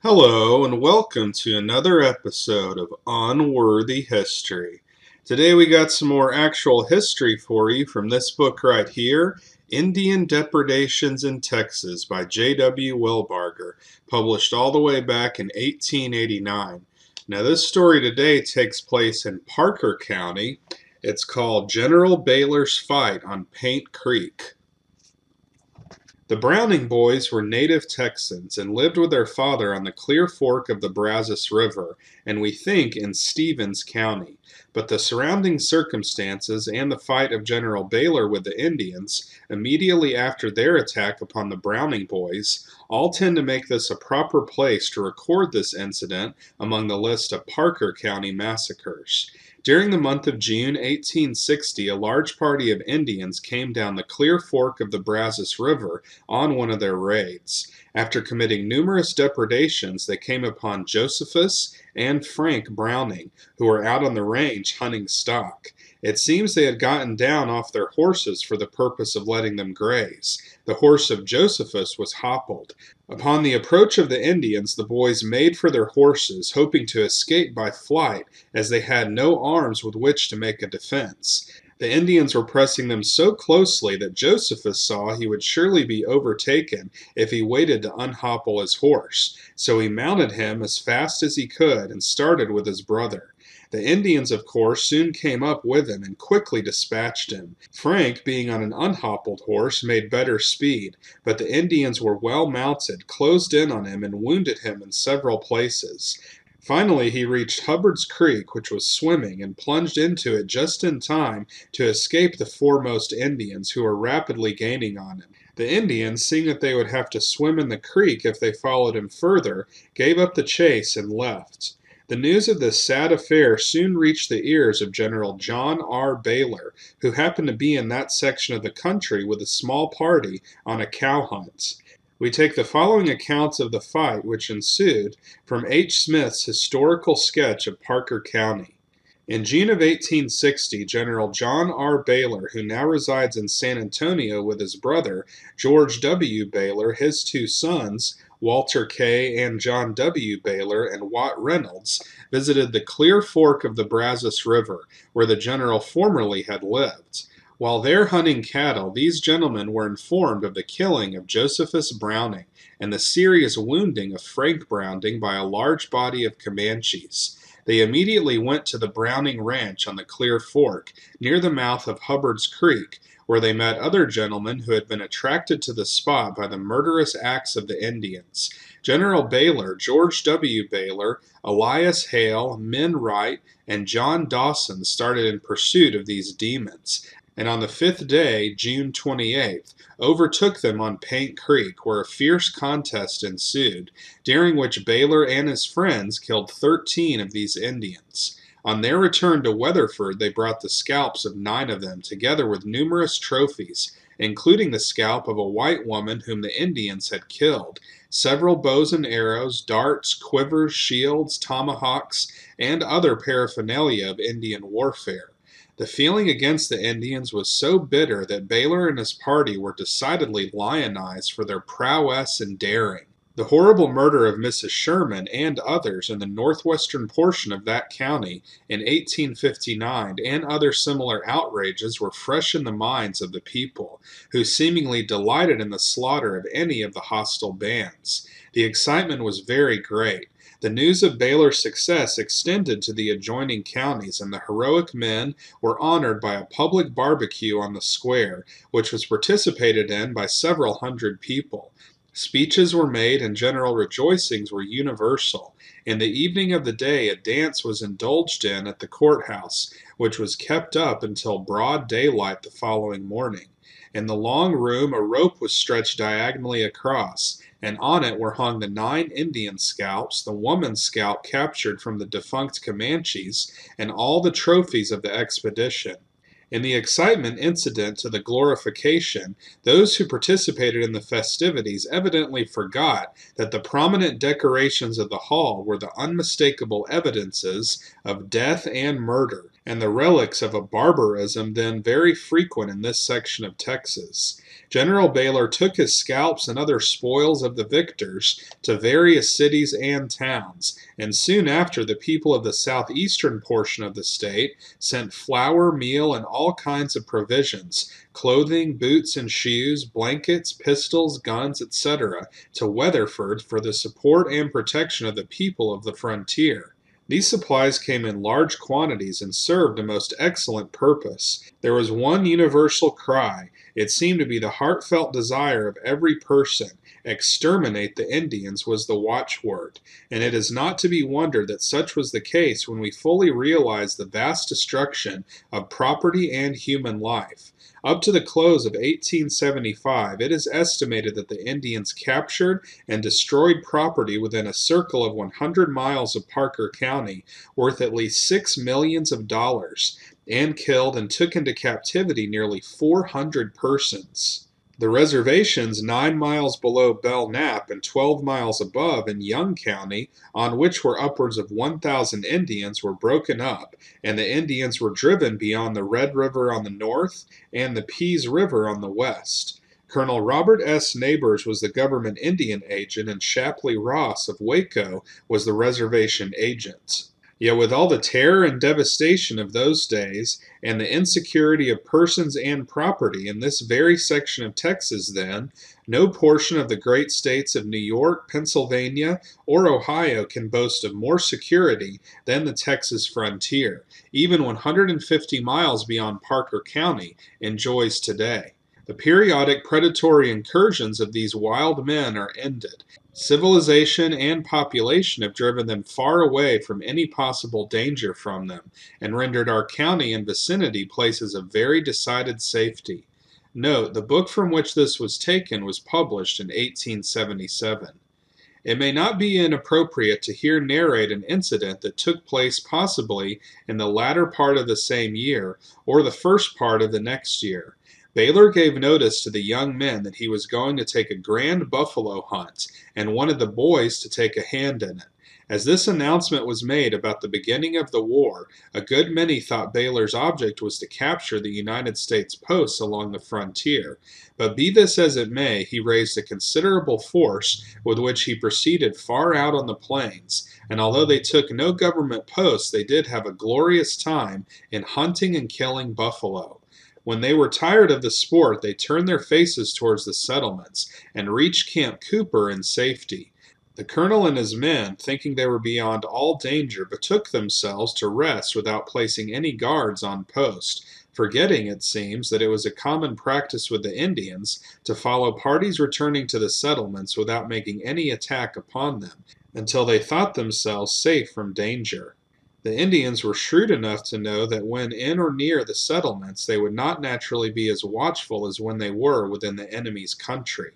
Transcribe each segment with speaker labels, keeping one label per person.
Speaker 1: Hello, and welcome to another episode of Unworthy History. Today we got some more actual history for you from this book right here, Indian Depredations in Texas by J.W. Wilbarger, published all the way back in 1889. Now this story today takes place in Parker County. It's called General Baylor's Fight on Paint Creek. The Browning boys were native Texans and lived with their father on the Clear Fork of the Brazos River, and we think in Stevens County. But the surrounding circumstances and the fight of General Baylor with the Indians, immediately after their attack upon the Browning boys, all tend to make this a proper place to record this incident among the list of Parker County massacres. During the month of June 1860, a large party of Indians came down the Clear Fork of the Brazos River on one of their raids. After committing numerous depredations, they came upon Josephus and Frank Browning, who were out on the range hunting stock. It seems they had gotten down off their horses for the purpose of letting them graze. The horse of Josephus was hoppled. Upon the approach of the Indians, the boys made for their horses, hoping to escape by flight, as they had no arms with which to make a defense. The Indians were pressing them so closely that Josephus saw he would surely be overtaken if he waited to unhopple his horse, so he mounted him as fast as he could and started with his brother. The Indians, of course, soon came up with him and quickly dispatched him. Frank, being on an unhoppled horse, made better speed, but the Indians were well mounted, closed in on him, and wounded him in several places. Finally, he reached Hubbard's Creek, which was swimming, and plunged into it just in time to escape the foremost Indians, who were rapidly gaining on him. The Indians, seeing that they would have to swim in the creek if they followed him further, gave up the chase and left. The news of this sad affair soon reached the ears of General John R. Baylor, who happened to be in that section of the country with a small party on a cow hunt. We take the following accounts of the fight which ensued from H. Smith's historical sketch of Parker County. In June of 1860, General John R. Baylor, who now resides in San Antonio with his brother, George W. Baylor, his two sons, Walter K. and John W. Baylor, and Watt Reynolds, visited the Clear Fork of the Brazos River, where the general formerly had lived. While there hunting cattle, these gentlemen were informed of the killing of Josephus Browning and the serious wounding of Frank Browning by a large body of Comanches. They immediately went to the Browning Ranch on the Clear Fork, near the mouth of Hubbard's Creek, where they met other gentlemen who had been attracted to the spot by the murderous acts of the Indians. General Baylor, George W. Baylor, Elias Hale, Min Wright, and John Dawson started in pursuit of these demons, and on the fifth day, June 28th, overtook them on Paint Creek, where a fierce contest ensued, during which Baylor and his friends killed 13 of these Indians. On their return to Weatherford, they brought the scalps of 9 of them, together with numerous trophies, including the scalp of a white woman whom the Indians had killed, several bows and arrows, darts, quivers, shields, tomahawks, and other paraphernalia of Indian warfare. The feeling against the Indians was so bitter that Baylor and his party were decidedly lionized for their prowess and daring. The horrible murder of Mrs. Sherman and others in the northwestern portion of that county in 1859 and other similar outrages were fresh in the minds of the people, who seemingly delighted in the slaughter of any of the hostile bands. The excitement was very great. The news of Baylor's success extended to the adjoining counties, and the heroic men were honored by a public barbecue on the square, which was participated in by several hundred people. Speeches were made and general rejoicings were universal. In the evening of the day, a dance was indulged in at the courthouse, which was kept up until broad daylight the following morning. In the long room, a rope was stretched diagonally across, and on it were hung the 9 Indian scalps, the woman's scalp captured from the defunct Comanches, and all the trophies of the expedition. In the excitement incident to the glorification, those who participated in the festivities evidently forgot that the prominent decorations of the hall were the unmistakable evidences of death and murder, and the relics of a barbarism then very frequent in this section of Texas. General Baylor took his scalps and other spoils of the victors to various cities and towns, and soon after the people of the southeastern portion of the state sent flour, meal, and all kinds of provisions, clothing, boots and shoes, blankets, pistols, guns, etc., to Weatherford for the support and protection of the people of the frontier. These supplies came in large quantities and served a most excellent purpose. There was one universal cry. It seemed to be the heartfelt desire of every person. Exterminate the Indians was the watchword, and it is not to be wondered that such was the case when we fully realize the vast destruction of property and human life. Up to the close of 1875, it is estimated that the Indians captured and destroyed property within a circle of 100 miles of Parker County worth at least $6 million, and killed and took into captivity nearly 400 persons. The reservations 9 miles below Belknap and 12 miles above in Young County, on which were upwards of 1,000 Indians, were broken up, and the Indians were driven beyond the Red River on the north and the Pease River on the west. Colonel Robert S. Neighbors was the government Indian agent, and Shapley Ross of Waco was the reservation agent. Yet with all the terror and devastation of those days, and the insecurity of persons and property in this very section of Texas then, no portion of the great states of New York, Pennsylvania, or Ohio can boast of more security than the Texas frontier, even 150 miles beyond Parker County enjoys today. The periodic predatory incursions of these wild men are ended. Civilization and population have driven them far away from any possible danger from them, and rendered our county and vicinity places of very decided safety. Note, the book from which this was taken was published in 1877. It may not be inappropriate to here narrate an incident that took place possibly in the latter part of the same year, or the first part of the next year. Baylor gave notice to the young men that he was going to take a grand buffalo hunt, and wanted the boys to take a hand in it. As this announcement was made about the beginning of the war, a good many thought Baylor's object was to capture the United States posts along the frontier. But be this as it may, he raised a considerable force with which he proceeded far out on the plains, and although they took no government posts, they did have a glorious time in hunting and killing buffalo. When they were tired of the sport, they turned their faces towards the settlements, and reached Camp Cooper in safety. The colonel and his men, thinking they were beyond all danger, betook themselves to rest without placing any guards on post, forgetting, it seems, that it was a common practice with the Indians to follow parties returning to the settlements without making any attack upon them, until they thought themselves safe from danger. The Indians were shrewd enough to know that when in or near the settlements they would not naturally be as watchful as when they were within the enemy's country.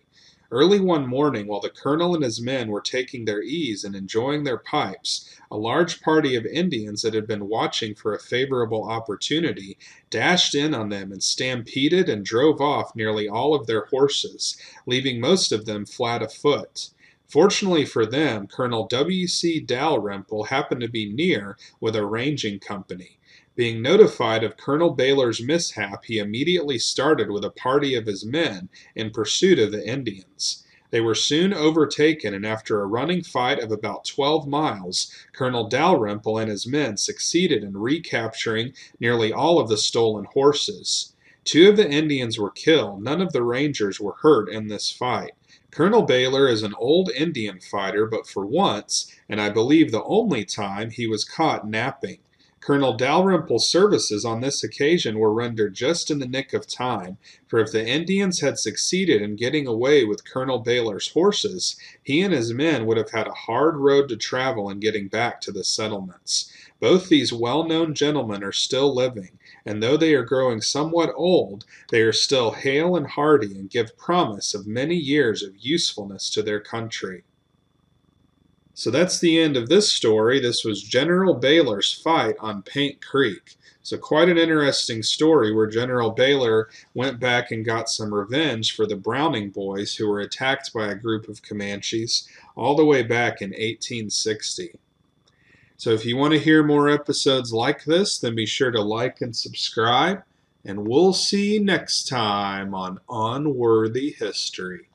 Speaker 1: Early one morning, while the colonel and his men were taking their ease and enjoying their pipes, a large party of Indians that had been watching for a favorable opportunity dashed in on them and stampeded and drove off nearly all of their horses, leaving most of them flat afoot. Fortunately for them, Colonel W.C. Dalrymple happened to be near with a ranging company. Being notified of Colonel Baylor's mishap, he immediately started with a party of his men in pursuit of the Indians. They were soon overtaken, and after a running fight of about 12 miles, Colonel Dalrymple and his men succeeded in recapturing nearly all of the stolen horses. 2 of the Indians were killed. None of the Rangers were hurt in this fight. Colonel Baylor is an old Indian fighter, but for once, and I believe the only time, he was caught napping. Colonel Dalrymple's services on this occasion were rendered just in the nick of time, for if the Indians had succeeded in getting away with Colonel Baylor's horses, he and his men would have had a hard road to travel in getting back to the settlements. Both these well-known gentlemen are still living, and though they are growing somewhat old, they are still hale and hearty and give promise of many years of usefulness to their country. So that's the end of this story. This was General Baylor's fight on Paint Creek. So quite an interesting story where General Baylor went back and got some revenge for the Browning boys who were attacked by a group of Comanches all the way back in 1860. So if you want to hear more episodes like this, then be sure to like and subscribe. and we'll see you next time on Unworthy History.